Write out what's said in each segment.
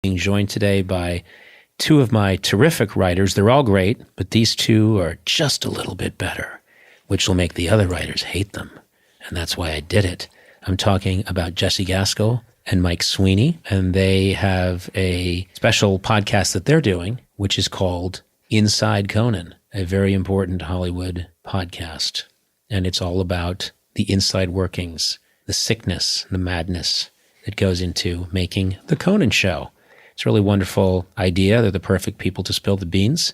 Being joined today by two of my terrific writers. They're all great, but these two are just a little bit better, which will make the other writers hate them. And that's why I did it. I'm talking about Jesse Gaskell and Mike Sweeney, and they have a special podcast that they're doing, which is called Inside Conan, a very important Hollywood podcast. And it's all about the inside workings, the sickness, the madness that goes into making the Conan show. It's a really wonderful idea. They're the perfect people to spill the beans.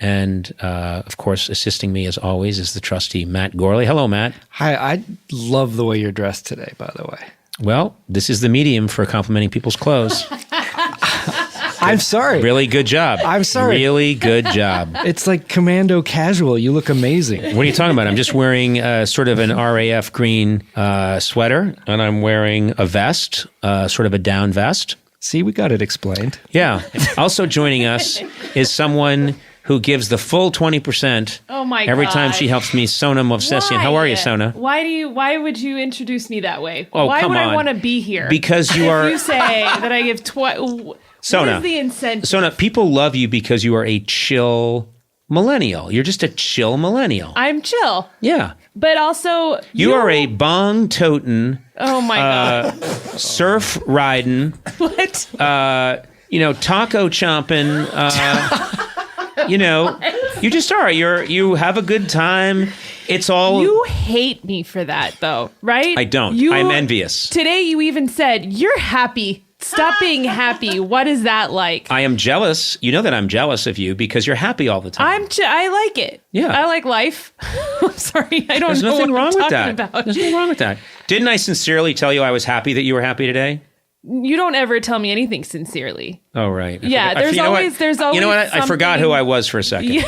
And, of course, assisting me as always is the trusty Matt Gorley. Hello, Matt. Hi, I love the way you're dressed today, by the way. Well, this is the medium for complimenting people's clothes. I'm sorry. Really good job. I'm sorry. Really good job. It's like commando casual. You look amazing. What are you talking about? I'm just wearing sort of an RAF green sweater, and I'm wearing a vest, sort of a down vest. See, we got it explained. Yeah. Also joining us is someone who gives the full 20% every time she helps me, Sona Movsesian. How are you, Sona? Why would you introduce me that way? Oh, why come would on. I want to be here? Because you are... If you say that I give Sona, what is the incentive? Sona, people love you because you are a chill millennial. You're just a chill millennial. I'm chill. Yeah. But also... You are a bong-totin'... Oh, my God. Surf riding... What? Taco chomping... you just are. You have a good time. It's all... You hate me for that, though, right? I don't. I'm envious. Today you even said, you're happy. Stop being happy. What is that like? I am jealous. You know that I'm jealous of you because you're happy all the time. I like it. Yeah. I like life. I'm sorry. I don't There's know nothing what wrong I'm with talking that. about. There's nothing wrong with that. Didn't I sincerely tell you I was happy that you were happy today? You don't ever tell me anything sincerely. Oh, right. There's always You know what? I forgot who I was for a second. Yeah.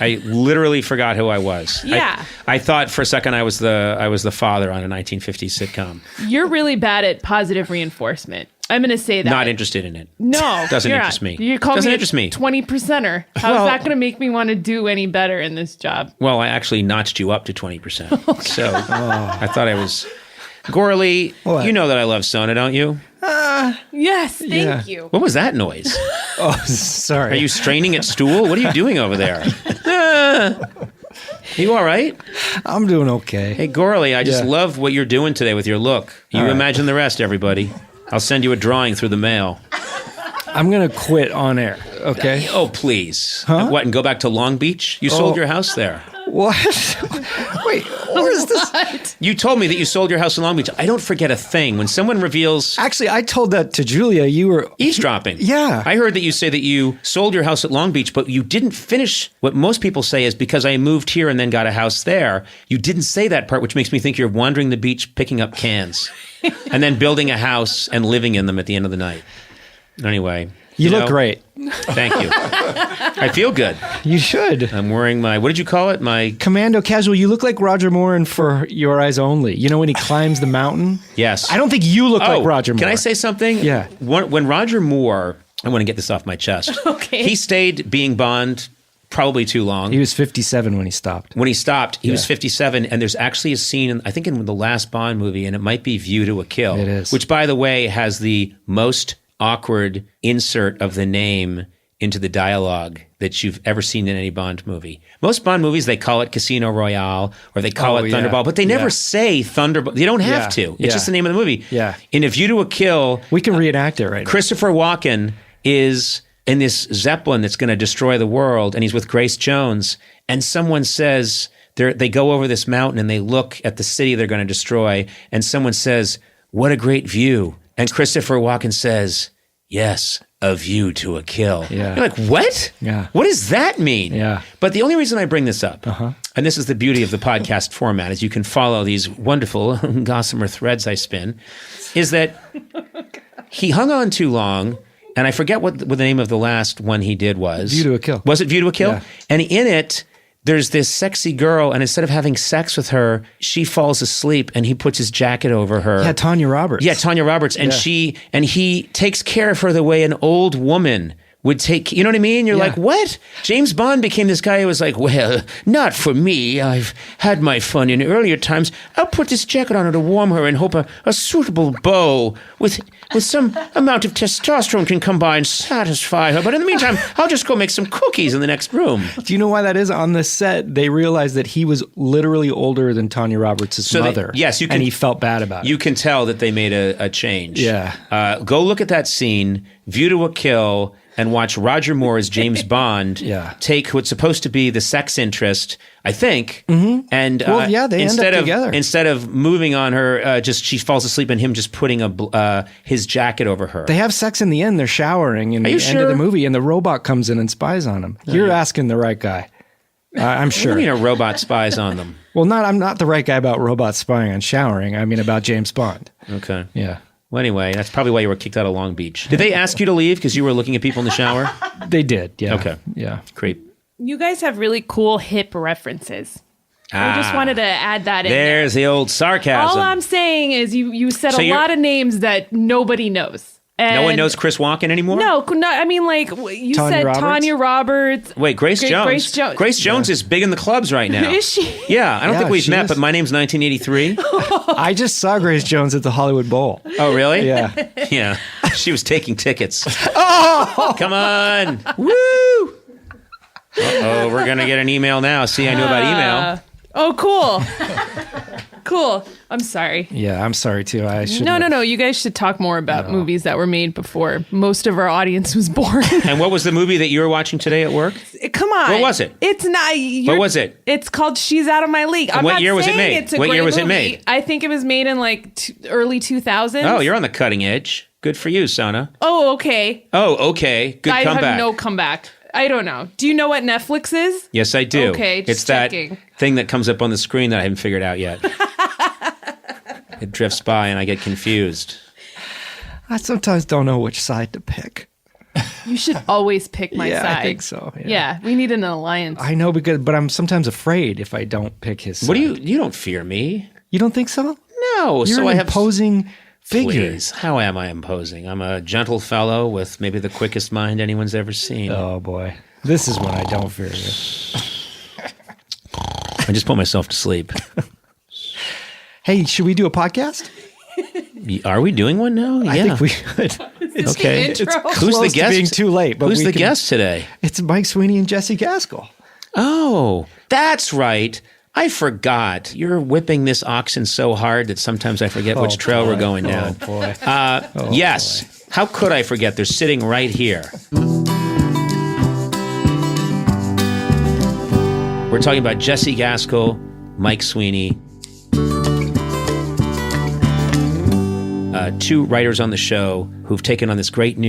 I literally forgot who I was. Yeah. I thought for a second I was the father on a 1950s sitcom. You're really bad at positive reinforcement. I'm going to say that. Not interested in it. No. Doesn't interest me. You call Doesn't me interest me. 20%er. How is that going to make me want to do any better in this job? Well, I actually notched you up to 20%. Okay. So I thought I was... Gorley, What? You know that I love Sona, don't you? Yes, thank you. What was that noise? Oh, sorry. Are you straining at stool? What are you doing over there? You all right? I'm doing okay. Hey, Gorley, I just Yeah. love what you're doing today with your look. You All right. imagine the rest, everybody. I'll send you a drawing through the mail. I'm going to quit on air, okay? Oh, please. Huh? What, and go back to Long Beach? You sold your house there. What? Wait, where is this? What? You told me that you sold your house in Long Beach. I don't forget a thing. When someone reveals Actually, I told that to Julia. You were... eavesdropping. Yeah. I heard that you say that you sold your house at Long Beach, but you didn't finish what most people say is because I moved here and then got a house there. You didn't say that part, which makes me think you're wandering the beach picking up cans and then building a house and living in them at the end of the night. Anyway. You look know, great. Thank you. I feel good. You should. I'm wearing my, what did you call it? My... Commando casual. You look like Roger Moore in For Your Eyes Only. You know when he climbs the mountain? Yes. I don't think you look like Roger Moore. Can I say something? Yeah. When Roger Moore, I want to get this off my chest. Okay. He stayed being Bond probably too long. He was 57 when he stopped. When he stopped, he was Yeah. 57, and there's actually a scene, I think in the last Bond movie, and it might be View to a Kill. It is. Which, by the way, has the most awkward insert of the name into the dialogue that you've ever seen in any Bond movie. Most Bond movies, they call it Casino Royale, or they call it yeah. Thunderball, but they never say Thunderball. They don't have Yeah. to. It's Yeah. just the name of the movie. Yeah. In A View to a Kill, We can reenact it right now. Christopher Walken is in this Zeppelin that's going to destroy the world, and he's with Grace Jones, and someone says, they go over this mountain and they look at the city they're going to destroy, and someone says, "What a great view." And Christopher Walken says, "Yes, a view to a kill." Yeah. You're like, what? Yeah. What does that mean? Yeah. But the only reason I bring this up, and this is the beauty of the podcast format, is you can follow these wonderful gossamer threads I spin, is that he hung on too long, and I forget what the name of the last one he did was. View to a Kill. Was it View to a Kill? Yeah. And in it, there's this sexy girl, and instead of having sex with her, she falls asleep, and he puts his jacket over her. Yeah, Tanya Roberts. Yeah, Tanya Roberts, and Yeah. he takes care of her the way an old woman would take, you know what I mean? You're Yeah. like, what? James Bond became this guy who was like, well, not for me. I've had my fun in earlier times. I'll put this jacket on her to warm her and hope a suitable beau with some amount of testosterone can come by and satisfy her. But in the meantime, I'll just go make some cookies in the next room. Do you know why that is? On the set, they realized that he was literally older than Tanya Roberts' mother. Yes, you can. And he felt bad about it. You can tell that they made a change. Yeah. Go look at that scene, View to a Kill, and watch Roger Moore as James Bond take what's supposed to be the sex interest, I think, and Well, yeah, they end up together. Instead of moving on her, just she falls asleep and him just putting his jacket over her. They have sex in the end. They're showering in the end sure? of the movie, and the robot comes in and spies on them. You're asking the right guy. I'm sure. What do you mean a robot spies on them? Well, I'm not the right guy about robots spying on showering. I mean about James Bond. Okay. Yeah. Well, anyway, that's probably why you were kicked out of Long Beach. Did they ask you to leave because you were looking at people in the shower? They did, yeah. Okay. Yeah. Creep. You guys have really cool hip references. I just wanted to add that in there. There's the old sarcasm. All I'm saying is you said So a lot of names that nobody knows. And no one knows Chris Walken anymore? No, I mean, like, you Tanya said Roberts? Tanya Roberts. Wait, Grace Jones. Grace Jones. Is big in the clubs right now. Is she? Yeah, I don't Yeah, think we've she met, is. but my name's 1983. I just saw Grace Jones at the Hollywood Bowl. Oh, really? Yeah. Yeah. She was taking tickets. Oh! Come on. Woo! Uh-oh, we're going to get an email now. See, I knew about email. Oh, cool. Cool. I'm sorry. Yeah, I'm sorry too. I should. No. You guys should talk more about movies that were made before most of our audience was born. And what was the movie that you were watching today at work? Come on. What was it? It's not. What was it? It's called She's Out of My League. I'm what not year was it saying made? It's a What great year was it movie. made? I think it was made in like early 2000s. Oh, you're on the cutting edge. Good for you, Sona. Oh, okay. Oh, okay. Good I comeback. have no comeback. I don't know. Do you know what Netflix is? Yes, I do. Okay, just it's that checking. thing that comes up on the screen that I haven't figured out yet. It drifts by and I get confused. I sometimes don't know which side to pick. You should always pick my Yeah, side. I think so. Yeah, we need an alliance. I know but I'm sometimes afraid if I don't pick his side. What do you don't fear me. You don't think so? No, You're so an I have imposing figure. Please, how am I imposing? I'm a gentle fellow with maybe the quickest mind anyone's ever seen. Oh boy. This is when I don't fear you. I just put myself to sleep. Hey, should we do a podcast? Are we doing one now? I think we should. This okay. intro. Who's Close the to guest? being too late, but Who's we the can- guest today? It's Mike Sweeney and Jesse Gaskell. Oh, that's right. I forgot. You're whipping this oxen so hard that sometimes I forget which trail we're going down. Oh boy. Yes. Boy. How could I forget? They're sitting right here. We're talking about Jesse Gaskell, Mike Sweeney, two writers on the show who've taken on this great new